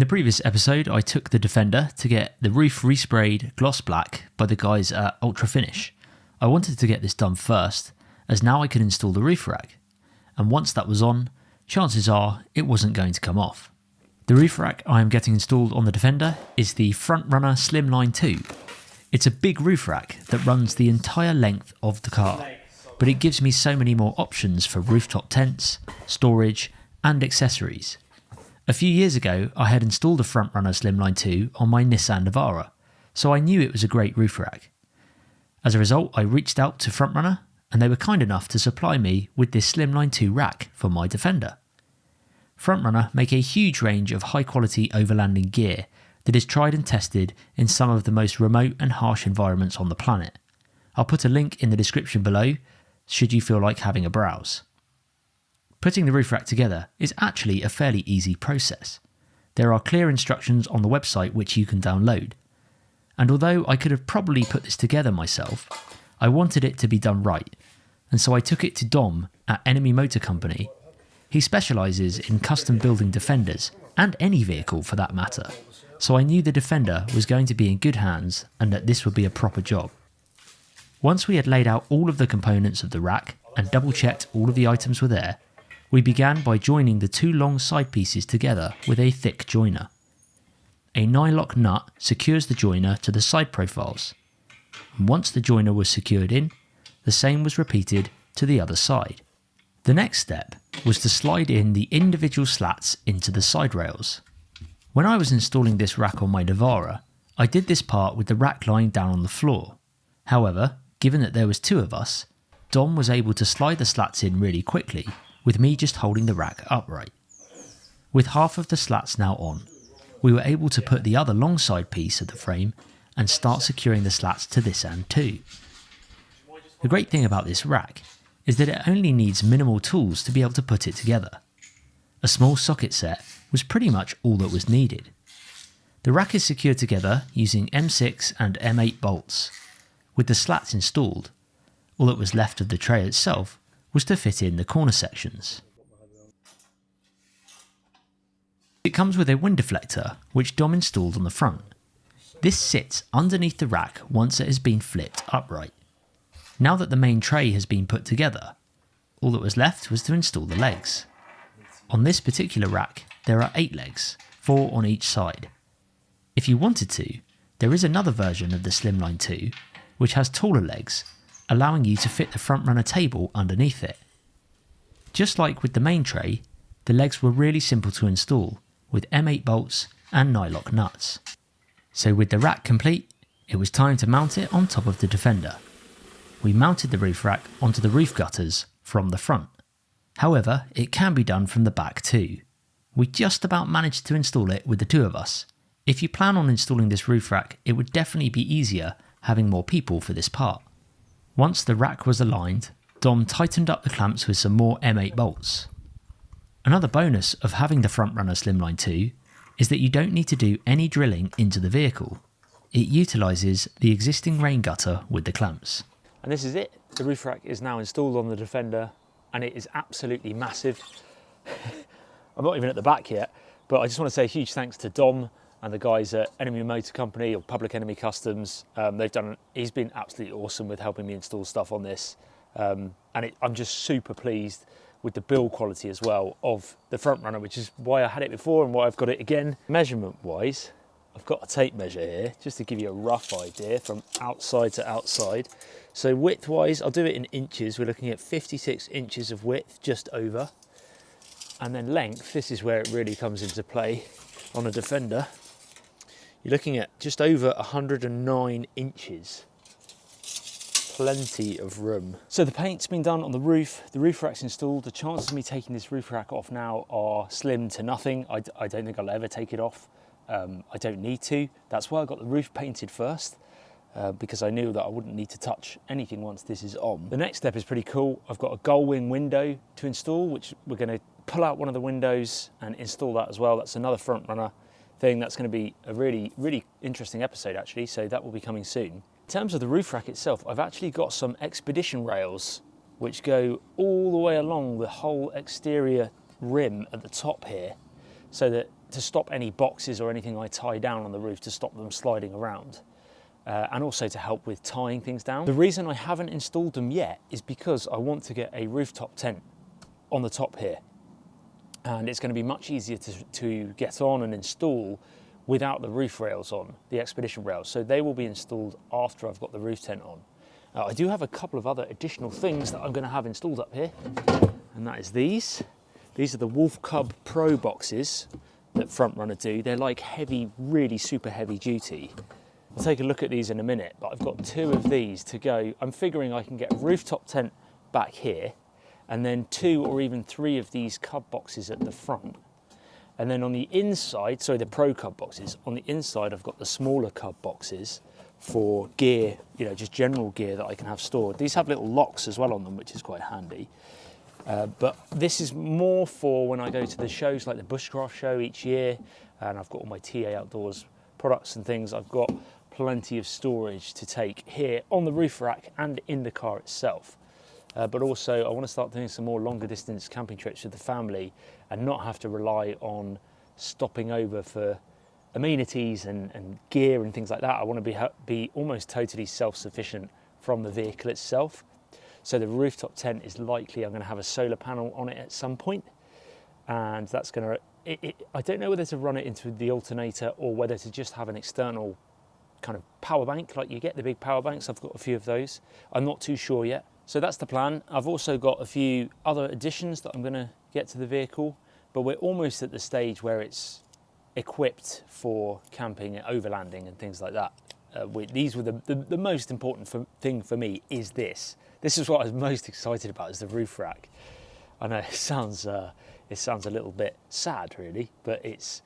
the previous episode, I took the Defender to get the roof resprayed gloss black by the guys at Ultra Finish. I wanted to get this done first, as now I could install the roof rack. And once that was on, chances are it wasn't going to come off. The roof rack I am getting installed on the Defender is the Front Runner Slimline 2. It's a big roof rack that runs the entire length of the car, but it gives me so many more options for rooftop tents, storage and accessories. A few years ago I had installed a Front Runner Slimline 2 on my Nissan Navara, so I knew it was a great roof rack. As a result, I reached out to Front Runner and they were kind enough to supply me with this Slimline 2 rack for my Defender. Front Runner make a huge range of high quality overlanding gear that is tried and tested in some of the most remote and harsh environments on the planet. I'll put a link in the description below should you feel like having a browse. Putting the roof rack together is actually a fairly easy process. There are clear instructions on the website which you can download. And although I could have probably put this together myself, I wanted it to be done right, and so I took it to Dom at Enemy Motor Company. He specialises in custom building Defenders, and any vehicle for that matter, so I knew the Defender was going to be in good hands and that this would be a proper job. Once we had laid out all of the components of the rack and double checked all of the items were there, we began by joining the two long side pieces together with a thick joiner. A nylock nut secures the joiner to the side profiles. And once the joiner was secured in, the same was repeated to the other side. The next step was to slide in the individual slats into the side rails. When I was installing this rack on my Navara, I did this part with the rack lying down on the floor. However, given that there was two of us, Dom was able to slide the slats in really quickly, with me just holding the rack upright. With half of the slats now on, we were able to put the other long side piece of the frame and start securing the slats to this end too. The great thing about this rack is that it only needs minimal tools to be able to put it together. A small socket set was pretty much all that was needed. The rack is secured together using M6 and M8 bolts. With the slats installed, all that was left of the tray itself was to fit in the corner sections. It comes with a wind deflector which Dom installed on the front. This sits underneath the rack once it has been flipped upright. Now that the main tray has been put together, all that was left was to install the legs. On this particular rack there are 8 legs, 4 on each side. If you wanted to, there is another version of the Slimline 2 which has taller legs, allowing you to fit the Front Runner table underneath it. Just like with the main tray, the legs were really simple to install with M8 bolts and nylock nuts. So with the rack complete, it was time to mount it on top of the Defender. We mounted the roof rack onto the roof gutters from the front. However, it can be done from the back too. We just about managed to install it with the two of us. If you plan on installing this roof rack, it would definitely be easier having more people for this part. Once the rack was aligned, Dom tightened up the clamps with some more M8 bolts. Another bonus of having the Front Runner Slimline 2 is that you don't need to do any drilling into the vehicle. It utilises the existing rain gutter with the clamps. And this is it. The roof rack is now installed on the Defender and it is absolutely massive. I'm not even at the back yet, but I just want to say a huge thanks to Dom and the guys at Enemy Motor Company or Public Enemy Customs. He's been absolutely awesome with helping me install stuff on this. I'm just super pleased with the build quality as well of the Front Runner, which is why I had it before and why I've got it again. Measurement wise, I've got a tape measure here just to give you a rough idea from outside to outside. So width wise, I'll do it in inches. We're looking at 56 inches of width, just over. And then length, this is where it really comes into play on a Defender. You're looking at just over 109 inches. Plenty of room. So the paint's been done on the roof rack's installed. The chances of me taking this roof rack off now are slim to nothing. I don't think I'll ever take it off. I don't need to. That's why I got the roof painted first, because I knew that I wouldn't need to touch anything once this is on. The next step is pretty cool. I've got a gull wing window to install, which we're going to pull out one of the windows and install that as well. That's another Front Runner thing. That's going to be a really, really interesting episode actually, so that will be coming soon. In terms of the roof rack itself, I've actually got some expedition rails which go all the way along the whole exterior rim at the top here, so that to stop any boxes or anything I tie down on the roof to stop them sliding around. And also to help with tying things down. The reason I haven't installed them yet is because I want to get a rooftop tent on the top here. And it's going to be much easier to get on and install without the roof rails on, the expedition rails. So they will be installed after I've got the roof tent on. I do have a couple of other additional things that I'm going to have installed up here, and that is these. These are the Wolf Cub Pro boxes that Front Runner do. They're like heavy, really super heavy duty. I'll take a look at these in a minute, but I've got 2 of these to go. I'm figuring I can get a rooftop tent back here, and then 2 or even 3 of these Cub boxes at the front. And then on the inside, sorry, the Pro Cub boxes, on the inside I've got the smaller Cub boxes for gear, you know, just general gear that I can have stored. These have little locks as well on them, which is quite handy. But this is more for when I go to the shows like the Bushcraft show each year, and I've got all my TA Outdoors products and things. I've got plenty of storage to take here on the roof rack and in the car itself. But also I want to start doing some more longer distance camping trips with the family and not have to rely on stopping over for amenities and gear and things like that. I want to be almost totally self-sufficient from the vehicle itself. So the rooftop tent is likely I'm going to have a solar panel on it at some point, and that's going to, I don't know whether to run it into the alternator or whether to just have an external kind of power bank like you get the big power banks. I've got a few of those. I'm not too sure yet. So that's the plan. I've also got a few other additions that I'm going to get to the vehicle, but we're almost at the stage where it's equipped for camping and overlanding and things like that. These were the most important thing for me is this. This is what I was most excited about, is the roof rack. I know it sounds a little bit sad really, but it's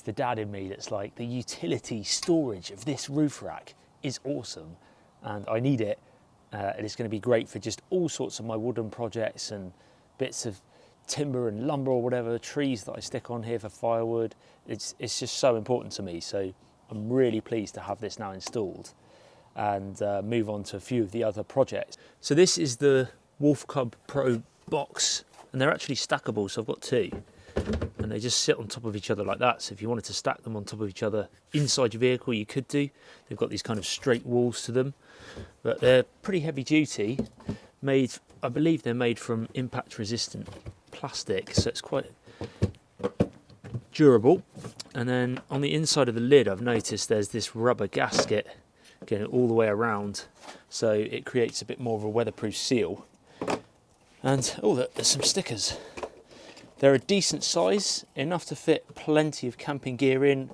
the dad in me that's like, the utility storage of this roof rack is awesome and I need it. And it's going to be great for just all sorts of my wooden projects and bits of timber and lumber or whatever, trees that I stick on here for firewood. It's just so important to me. So I'm really pleased to have this now installed and move on to a few of the other projects. So this is the Wolf Cub Pro box, and they're actually stackable. So I've got 2 and they just sit on top of each other like that. So if you wanted to stack them on top of each other inside your vehicle, you could do. They've got these kind of straight walls to them, but they're pretty heavy duty, made, I believe they're made from impact resistant plastic, so it's quite durable. And then on the inside of the lid, I've noticed there's this rubber gasket going all the way around, so it creates a bit more of a weatherproof seal. And oh, there's some stickers. They're a decent size, enough to fit plenty of camping gear in,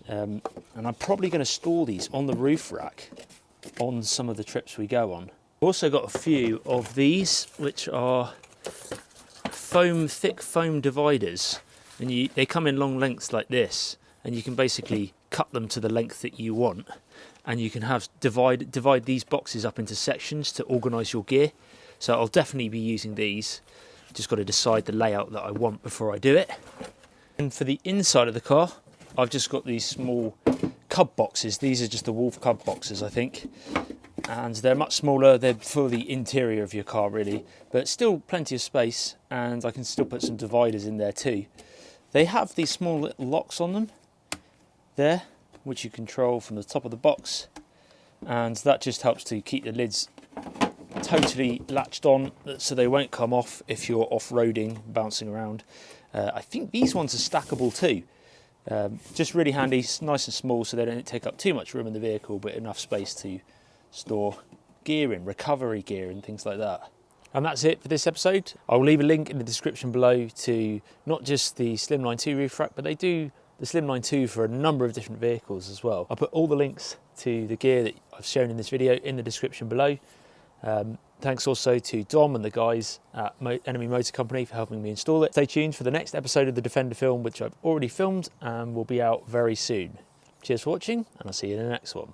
and I'm probably going to store these on the roof rack on some of the trips we go on. I've also got a few of these, which are thick foam dividers, and they come in long lengths like this, and you can basically cut them to the length that you want, and you can have divide these boxes up into sections to organise your gear. So I'll definitely be using these. Just got to decide the layout that I want before I do it. And for the inside of the car, I've just got these small Cub boxes. These are just the Wolf Cub boxes, I think, and they're much smaller. They're for the interior of your car really, but still plenty of space, and I can still put some dividers in there too. They have these small little locks on them there, which you control from the top of the box, and that just helps to keep the lids totally latched on so they won't come off if you're off-roading, bouncing around. I think these ones are stackable too. Just really handy, nice and small, so they don't take up too much room in the vehicle, but enough space to store gear in, recovery gear and things like that. And that's it for this episode. I'll leave a link in the description below to not just the Slimline 2 roof rack, but they do the Slimline 2 for a number of different vehicles as well. I'll put all the links to the gear that I've shown in this video in the description below. Thanks also to Dom and the guys at Enemy Motor Company for helping me install it. Stay tuned for the next episode of the Defender film, which I've already filmed and will be out very soon. Cheers for watching, and I'll see you in the next one.